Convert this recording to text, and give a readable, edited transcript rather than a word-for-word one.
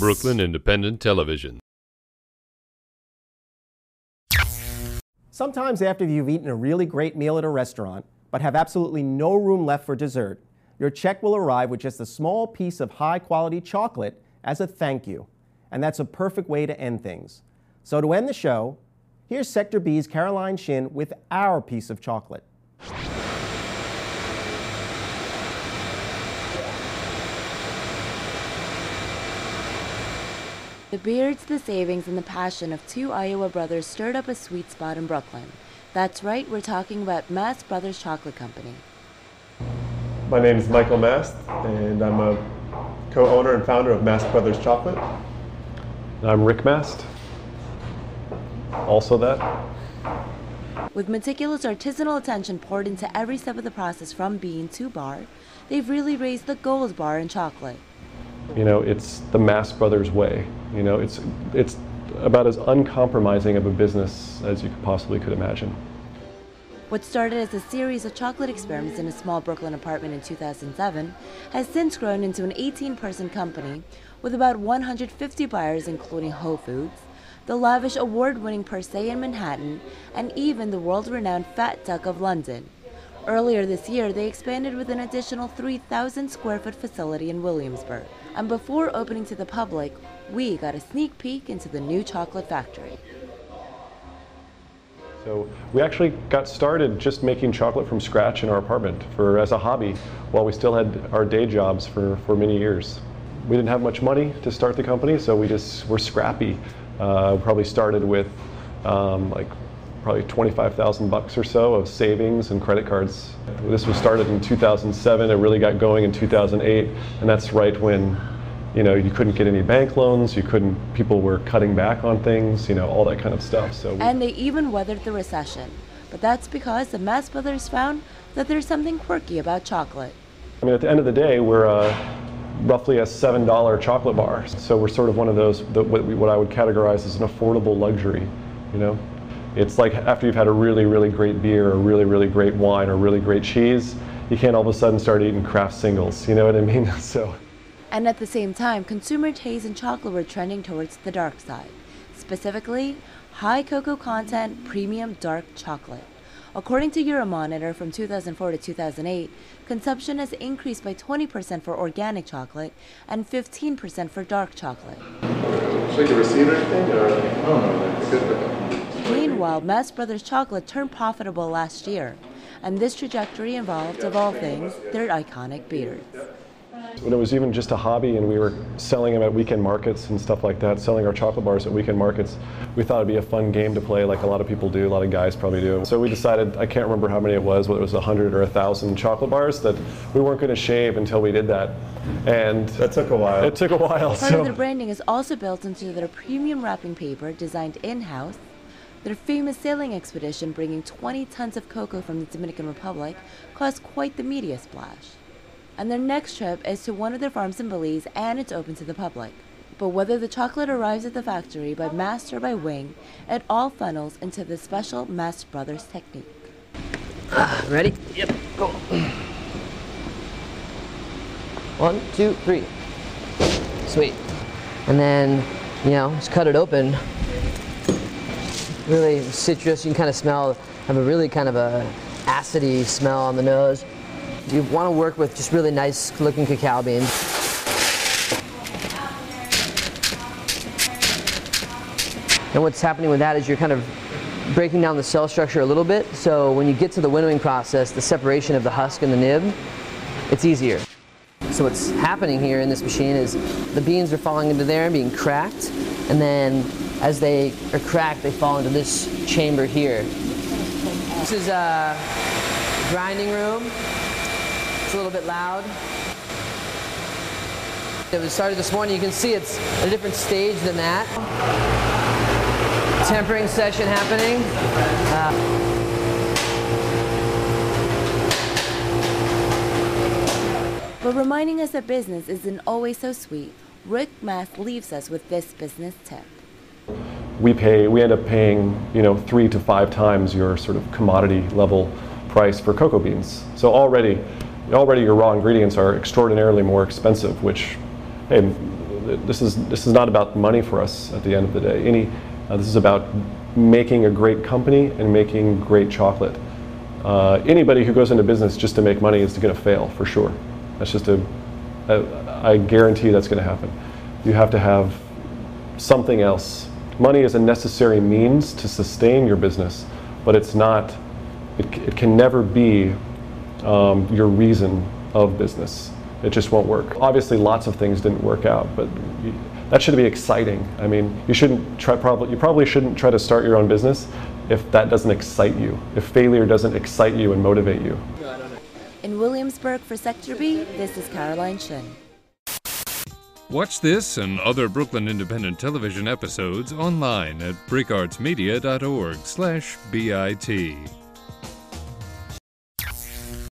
Brooklyn Independent Television. Sometimes after you've eaten a really great meal at a restaurant, but have absolutely no room left for dessert, your check will arrive with just a small piece of high-quality chocolate as a thank you. And that's a perfect way to end things. So to end the show, here's Sector B's Caroline Shin with our piece of chocolate. The beards, the savings, and the passion of two Iowa brothers stirred up a sweet spot in Brooklyn. That's right, we're talking about Mast Brothers Chocolate Company. My name is Michael Mast, and I'm a co-owner and founder of Mast Brothers Chocolate. I'm Rick Mast, also that. With meticulous artisanal attention poured into every step of the process from bean to bar, they've really raised the gold bar in chocolate. You know, it's the Mast Brothers way. You know, it's about as uncompromising of a business as you possibly could imagine. What started as a series of chocolate experiments in a small Brooklyn apartment in 2007 has since grown into an 18-person company with about 150 buyers, including Whole Foods, the lavish award-winning Per Se in Manhattan, and even the world-renowned Fat Duck of London. Earlier this year, they expanded with an additional 3,000 square foot facility in Williamsburg. And before opening to the public, we got a sneak peek into the new chocolate factory. So we actually got started just making chocolate from scratch in our apartment as a hobby while we still had our day jobs for many years. We didn't have much money to start the company, so we just were scrappy. Probably started with probably $25,000 or so of savings and credit cards. This was started in 2007. It really got going in 2008, and that's right when, you know, you couldn't get any bank loans. People were cutting back on things, you know, all that kind of stuff. And they even weathered the recession. But that's because the Mast Brothers found that there's something quirky about chocolate. I mean, at the end of the day, we're roughly a $7 chocolate bar. So we're sort of one of those, what I would categorize as an affordable luxury, you know? It's like after you've had a really, really great beer, or really, really great wine, or really great cheese, you can't all of a sudden start eating Kraft singles, you know what I mean? So. And at the same time, consumer taste in chocolate were trending towards the dark side. Specifically, high cocoa content, premium dark chocolate. According to Euromonitor from 2004 to 2008, consumption has increased by 20% for organic chocolate and 15% for dark chocolate. Should I get a receipt or anything? No. Meanwhile, Mast Brothers Chocolate turned profitable last year, and this trajectory involved, of all things, their iconic beards. When it was even just a hobby and we were selling them at weekend markets and stuff like that, selling our chocolate bars at weekend markets, we thought it'd be a fun game to play like a lot of people do, a lot of guys probably do. So we decided, I can't remember how many it was, whether it was 100 or 1,000 chocolate bars, that we weren't going to shave until we did that. And that took a while. It took a while. Part of their branding is also built into their premium wrapping paper designed in-house. Their famous sailing expedition, bringing 20 tons of cocoa from the Dominican Republic, caused quite the media splash. And their next trip is to one of their farms in Belize, and it's open to the public. But whether the chocolate arrives at the factory by mast or by wing, it all funnels into the special Mast Brothers technique. Ready? Yep, go. 1, 2, 3. Sweet. And then, you know, just cut it open. Really citrus, you can kind of smell, have a really kind of a acidy smell on the nose. You want to work with just really nice looking cacao beans. And what's happening with that is you're kind of breaking down the cell structure a little bit, so when you get to the winnowing process, the separation of the husk and the nib, it's easier. So what's happening here in this machine is the beans are falling into there and being cracked, and then as they are cracked, they fall into this chamber here. This is a grinding room. It's a little bit loud. It was started this morning. You can see it's at a different stage than that. Tempering session happening. But reminding us that business isn't always so sweet, Rick Mast leaves us with this business tip. We end up paying, you know, 3 to 5 times your sort of commodity level price for cocoa beans. So already your raw ingredients are extraordinarily more expensive, which, hey, this is not about money for us at the end of the day. This is about making a great company and making great chocolate. Anybody who goes into business just to make money is going to fail for sure. That's just I guarantee that's going to happen. You have to have something else. Money is a necessary means to sustain your business, but it's not. It can never be your reason of business. It just won't work. Obviously, lots of things didn't work out, but that should be exciting. I mean, you probably shouldn't try to start your own business if that doesn't excite you, if failure doesn't excite you and motivate you. In Williamsburg for Sector B, this is Caroline Shin. Watch this and other Brooklyn Independent Television episodes online at breakartsmedia.org/BIT.